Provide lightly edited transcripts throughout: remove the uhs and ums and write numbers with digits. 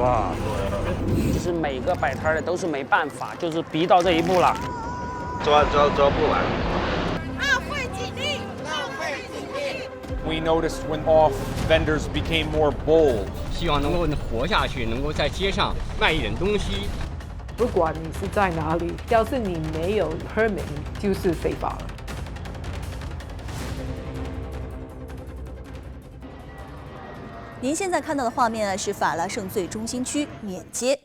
哇，就是每个摆摊的都是没办法，就是逼到这一步了。抓不完。浪费精力，浪费精力。We noticed when off vendors became more bold. 希望能够活下去，能够在街上卖一点东西。不管你是在哪里，要是你没有 permit， 就是非法了。您现在看到的画面是法拉盛最中心区缅街，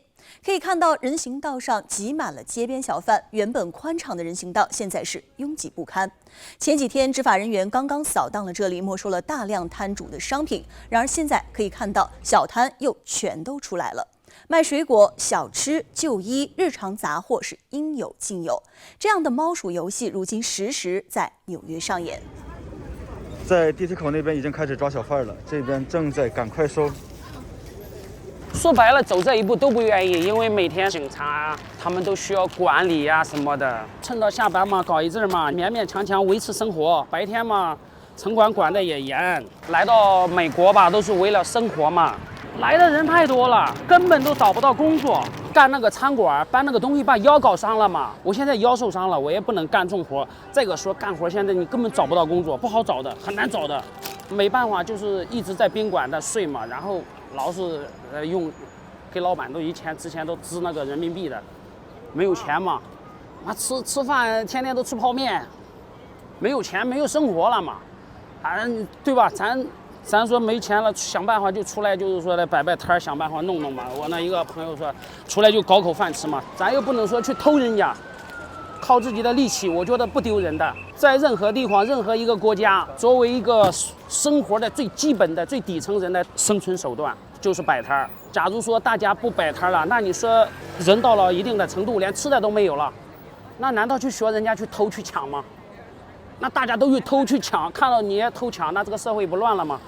可以看到人行道上挤满了街边小贩，原本宽敞的人行道现在是拥挤不堪。前几天执法人员刚刚扫荡了这里，没收了大量摊主的商品，然而现在可以看到小摊又全都出来了。卖水果、小吃、旧衣、日常杂货是应有尽有。这样的猫鼠游戏如今时时在纽约上演。在地铁口那边已经开始抓小贩了，这边正在赶快收。说白了，走这一步都不愿意，因为每天警察他们都需要管理呀什么的。趁到下班嘛，搞一阵嘛，勉勉强强维持生活。白天嘛，城管管得也严。来到美国吧，都是为了生活嘛。来的人太多了，根本都找不到工作。干那个餐馆搬那个东西，把腰搞伤了嘛。我现在腰受伤了，我也不能干重活。这个说干活，现在你根本找不到工作，不好找的，很难找的。没办法，就是一直在宾馆的睡嘛，然后老是给老板都之前都支那个人民币的，没有钱嘛，吃饭天天都吃泡面，没有钱没有生活了嘛，对吧？咱说没钱了，想办法就出来，就是说来摆摊，想办法弄嘛。我那一个朋友说，出来就搞口饭吃嘛，咱又不能说去偷人家，靠自己的力气，我觉得不丢人的。在任何地方、任何一个国家，作为一个生活的最基本的、最底层人的生存手段，就是摆摊。假如说大家不摆摊了，那你说人到了一定的程度，连吃的都没有了，那难道去学人家去偷去抢吗？那大家都去偷去抢，看到你偷抢，那这个社会不乱了吗？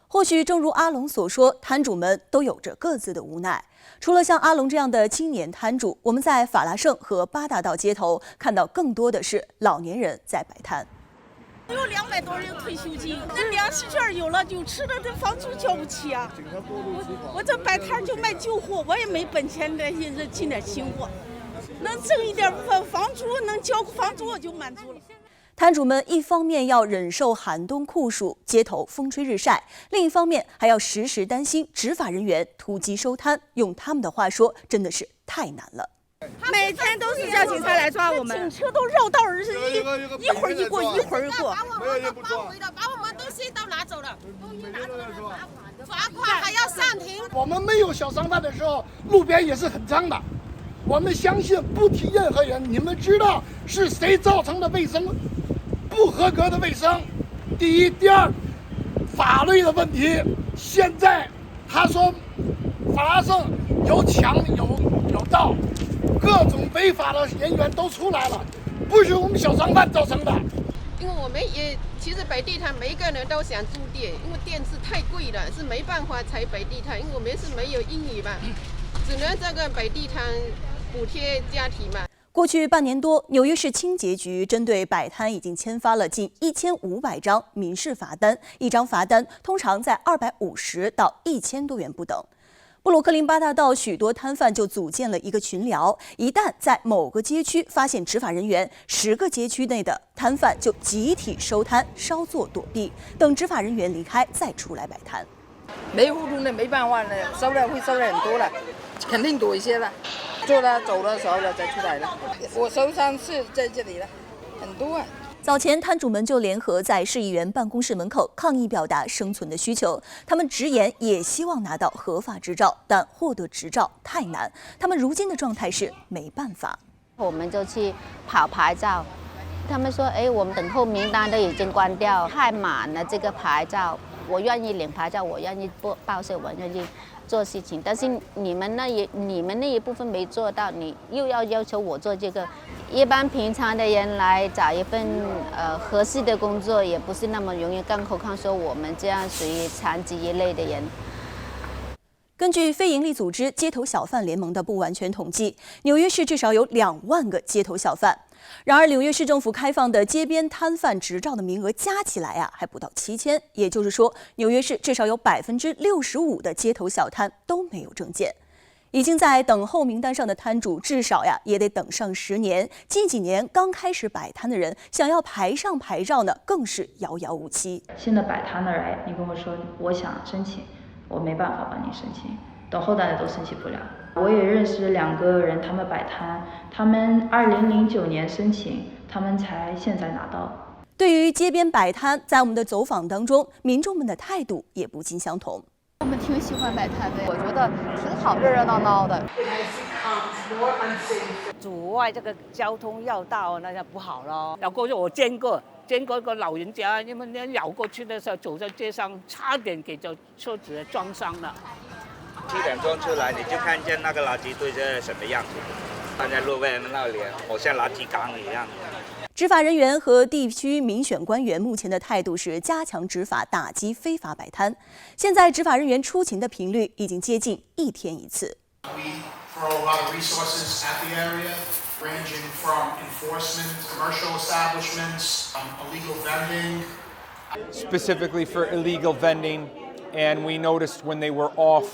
或许正如阿龙所说，摊主们都有着各自的无奈。除了像阿龙这样的青年摊主，我们在法拉盛和八大道街头看到更多的是老年人在摆摊。有200多人退休金，那粮食券有了就吃的，这房租交不起啊。我这摆摊就卖旧货，我也没本钱来进点新货，能挣一点部分房租，能交房租我就满足了。摊主们一方面要忍受寒冬酷暑、街头风吹日晒，另一方面还要时时担心执法人员突击收摊。用他们的话说，真的是太难了。每天都是叫警察来抓我们，警车都绕道儿，一会儿一过，一会儿一过。把我们都包围了，把我们东西都拿走了，东西拿走了罚款还要上庭。我们没有小商贩的时候，路边也是很脏的。我们相信不提任何人，你们知道是谁造成的卫生不合格的卫生？第一，第二，法律的问题。现在他说法拉盛有抢有盗，各种违法的人员都出来了，不是我们小商贩造成的。因为我们也其实摆地摊，每一个人都想租店，因为店是太贵了，是没办法才摆地摊。因为我们是没有英语嘛，只能这个摆地摊补贴家庭嘛。过去半年多，纽约市清洁局针对摆摊已经签发了近1500张民事罚单，一张罚单通常在250到1000多元不等。布鲁克林八大道许多摊贩就组建了一个群聊，一旦在某个街区发现执法人员，10个街区内的摊贩就集体收摊，稍作躲避，等执法人员离开再出来摆摊。没互动的没办法了，收了会收的很多了，肯定多一些了。做了走的时候了再出来的。我收3次在这里了，很多啊。早前摊主们就联合在市议员办公室门口抗议，表达生存的需求。他们直言也希望拿到合法执照，但获得执照太难。他们如今的状态是没办法。我们就去跑牌照，他们说：“哎，我们等候名单都已经关掉，太满了这个牌照。我愿意领牌照，我愿意报税，我愿意做事情，但是你们那一部分没做到，你又要求我做这个。一般平常的人来找一份合适的工作也不是那么容易，更何况说我们这样属于残疾一类的人。”根据非营利组织街头小贩联盟的不完全统计，纽约市至少有2万个街头小贩。然而，纽约市政府开放的街边摊贩执照的名额加起来还不到7000，也就是说，纽约市至少有65%的街头小摊都没有证件。已经在等候名单上的摊主，至少也得等上10年。近几年刚开始摆摊的人，想要排上牌照呢，更是遥遥无期。现在摆摊的人，你跟我说我想申请，我没办法帮你申请，到后代的都申请不了。我也认识2个人，他们摆摊，他们2009年申请，他们才现在拿到。对于街边摆摊，在我们的走访当中，民众们的态度也不尽相同。我们挺喜欢摆摊的，我觉得挺好，热热闹闹的。阻碍这个交通要道，那就不好咯。然后我见过一个老人家，因为绕过去的时候走在街上，差点给车子撞伤了。7点钟出来，你就看见那个垃圾堆是什么样子，放在路边那里，好像垃圾缸一样。执法人员和地区民选官员目前的态度是加强执法，打击非法摆摊。现在执法人员出勤的频率已经接近1天1次。Ranging from enforcement, commercial establishments, illegal vending. Specifically for illegal vending, and we noticed when they were off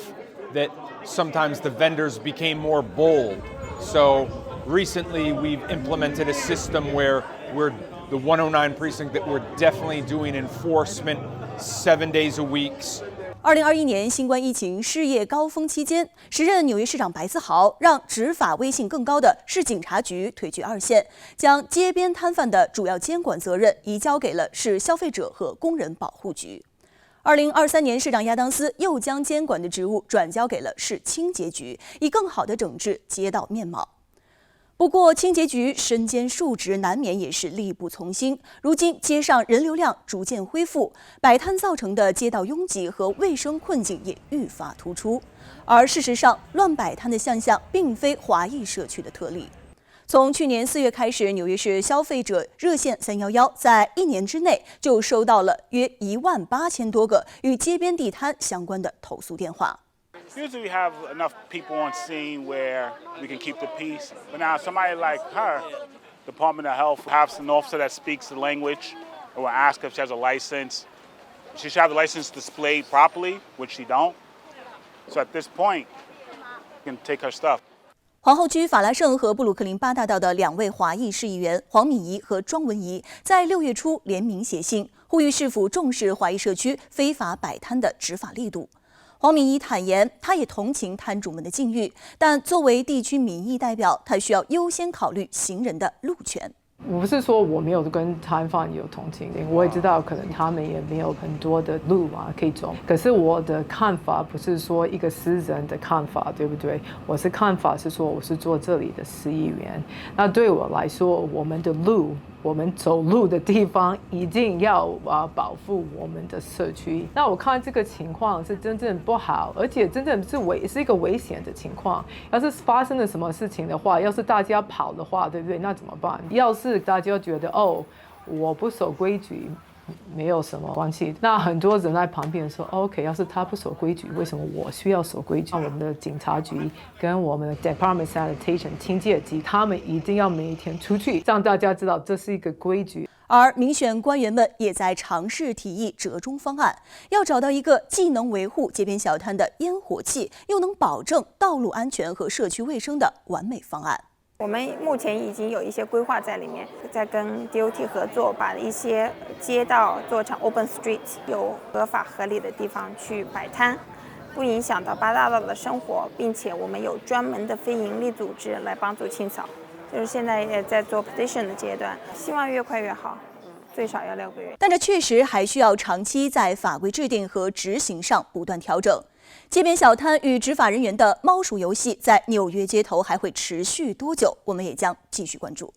that sometimes the vendors became more bold. So recently we've implemented a system where we're the 109 precinct that we're definitely doing enforcement 7 days a week. 2021年新冠疫情事业高峰期间，时任纽约市长白思豪让执法威信更高的市警察局退居2线，将街边摊贩的主要监管责任移交给了市消费者和工人保护局。2023年，市长亚当斯又将监管的职务转交给了市清洁局，以更好地整治街道面貌。不过，清洁局身兼数职，难免也是力不从心。如今，街上人流量逐渐恢复，摆摊造成的街道拥挤和卫生困境也愈发突出。而事实上，乱摆摊的现象并非华裔社区的特例。从去年4月开始，纽约市消费者热线311在1年之内就收到了约18000多个与街边地摊相关的投诉电话。Usually we have enough people on scene where we can keep the peace. But now somebody like her, Department of Health, has an officer that speaks the language, and will ask her if she has a license. She should have the license displayed properly, which she don't. So at this point, you can take her stuff. 皇后区法拉盛和布鲁克林8大道的2位华裔市议员黄敏仪和庄文仪在6月初联名写信，呼吁市府重视华裔社区非法摆摊的执法力度。黄敏仪坦言，她也同情摊主们的境遇，但作为地区民意代表，她需要优先考虑行人的路权。我不是说我没有跟摊贩有同情心，我也知道可能他们也没有很多的路可以走。可是我的看法不是说一个私人的看法，对不对？我是看法是说我是做这里的市议员，那对我来说，我们的路，我们走路的地方一定要保护我们的社区。那我看这个情况是真正不好，而且真正是一个危险的情况。要是发生了什么事情的话，要是大家跑的话，对不对？那怎么办？要是大家觉得我不守规矩，没有什么关系。那很多人在旁边说 ，OK， 要是他不守规矩，为什么我需要守规矩？我们的警察局跟我们的 Department Sanitation 清洁局，他们一定要每一天出去，让大家知道这是一个规矩。而民选官员们也在尝试提议折中方案，要找到一个既能维护街边小摊的烟火气，又能保证道路安全和社区卫生的完美方案。我们目前已经有一些规划在里面，在跟 DOT 合作，把一些街道做成 open street， 有合法合理的地方去摆摊，不影响到8大道的生活，并且我们有专门的非营利组织来帮助清扫。就是现在也在做 petition 的阶段，希望越快越好，最少要6个月。但这确实还需要长期在法规制定和执行上不断调整。街边小摊与执法人员的猫鼠游戏在纽约街头还会持续多久？我们也将继续关注。